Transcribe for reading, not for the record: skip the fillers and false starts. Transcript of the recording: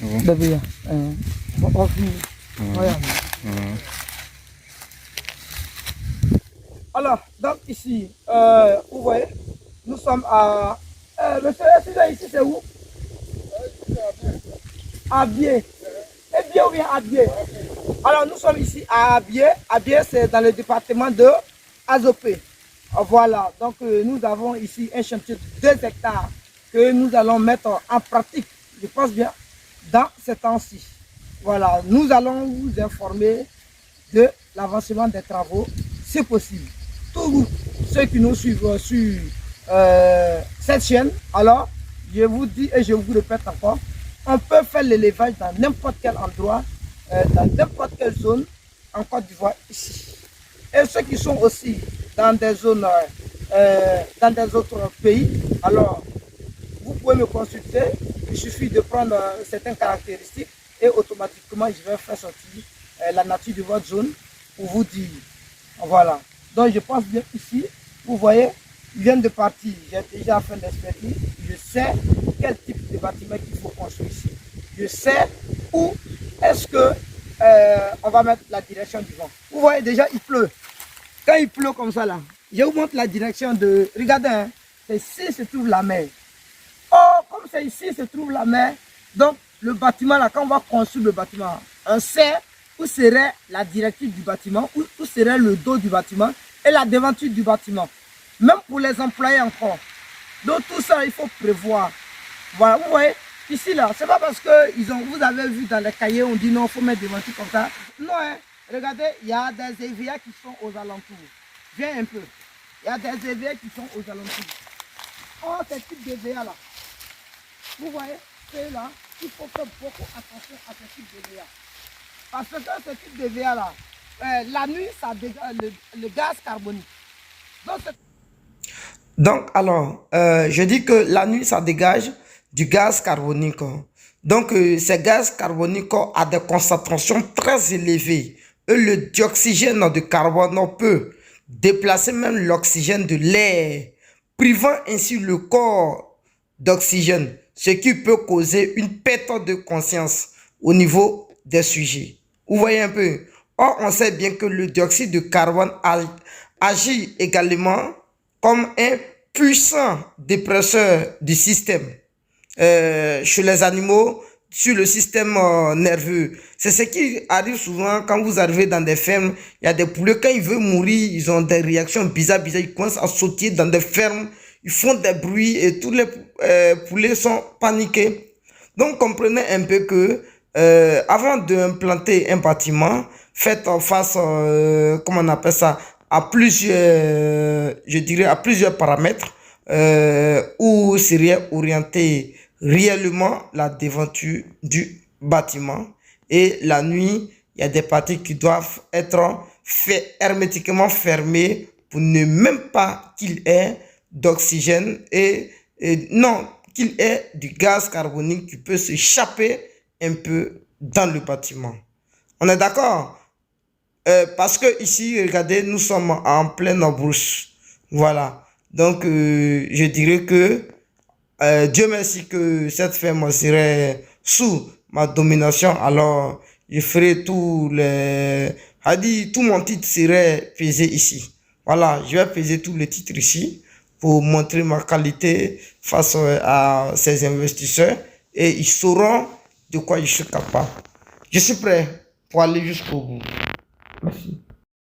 bon. Bébé, on finit. Regarde. Alors, donc ici, vous voyez, nous sommes à... monsieur, ici c'est où? À Bié. Et bien ou bien à Bié? Alors, nous sommes ici à Bié. À Bié, c'est dans le département de Azopé. Voilà, donc nous avons ici un chantier de 2 hectares que nous allons mettre en pratique, je pense bien, dans ce temps-ci. Voilà, nous allons vous informer de l'avancement des travaux, c'est possible. Tous ceux qui nous suivent sur cette chaîne, alors je vous dis et je vous répète encore, on peut faire l'élevage dans n'importe quel endroit, dans n'importe quelle zone en Côte d'Ivoire ici. Et ceux qui sont aussi dans des zones, dans des autres pays, alors vous pouvez me consulter, il suffit de prendre certaines caractéristiques et automatiquement je vais faire sortir la nature de votre zone pour vous dire. Voilà. Donc je pense bien ici, vous voyez, ils viennent de partir, j'ai déjà fait l'expertise, je sais quel type de bâtiment qu'il faut construire ici. Je sais où est-ce que on va mettre la direction du vent. Vous voyez déjà, il pleut. Quand il pleut comme ça là, je vous montre la direction de... Regardez, hein, c'est ici se trouve la mer. Oh, comme c'est ici se trouve la mer, donc le bâtiment là, quand on va construire le bâtiment, on sait où serait la directive du bâtiment, où serait le dos du bâtiment et la devanture du bâtiment. Même pour les employés encore. Donc tout ça, il faut prévoir. Voilà, vous voyez, ici là, c'est pas parce que vous avez vu dans les cahiers, on dit non, il faut mettre des ventures comme ça. Non, hein, regardez, il y a des EVA qui sont aux alentours. Viens un peu. Il y a des EVA qui sont aux alentours. Oh, ces types d'EVA là. Vous voyez, c'est là, il faut faire beaucoup attention à ce type d'EVA. Parce que ce type d'EVA là, la nuit, ça dégage le gaz carbonique. Donc, alors, je dis que la nuit, ça dégage du gaz carbonique. Donc, ces gaz carboniques ont des concentrations très élevées. Et le dioxygène de carbone peut déplacer même l'oxygène de l'air, privant ainsi le corps d'oxygène, ce qui peut causer une perte de conscience au niveau des sujets. Vous voyez un peu. Or, on sait bien que le dioxyde de carbone agit également comme un puissant dépresseur du système chez les animaux, sur le système nerveux. C'est ce qui arrive souvent quand vous arrivez dans des fermes. Il y a des poulets, quand ils veulent mourir, ils ont des réactions bizarres. Ils commencent à sauter dans des fermes, ils font des bruits et tous les poulets sont paniqués. Donc comprenez un peu que avant d'implanter un bâtiment, faites en face, comment on appelle ça, à plusieurs, je dirais à plusieurs paramètres où serait orienté réellement la devanture du bâtiment. Et la nuit, il y a des parties qui doivent être hermétiquement fermées pour ne même pas qu'il y ait d'oxygène et non, qu'il ait du gaz carbonique qui peut s'échapper un peu dans le bâtiment. On est d'accord? Parce que ici, regardez, nous sommes en pleine brousse. Voilà. Donc, je dirais que Dieu merci que cette ferme serait sous ma domination. Alors, je ferai tout mon titre serait pesé ici. Voilà, je vais peser tous les titres ici pour montrer ma qualité face à ces investisseurs et ils sauront de quoi je suis capable. Je suis prêt pour aller jusqu'au bout. Merci.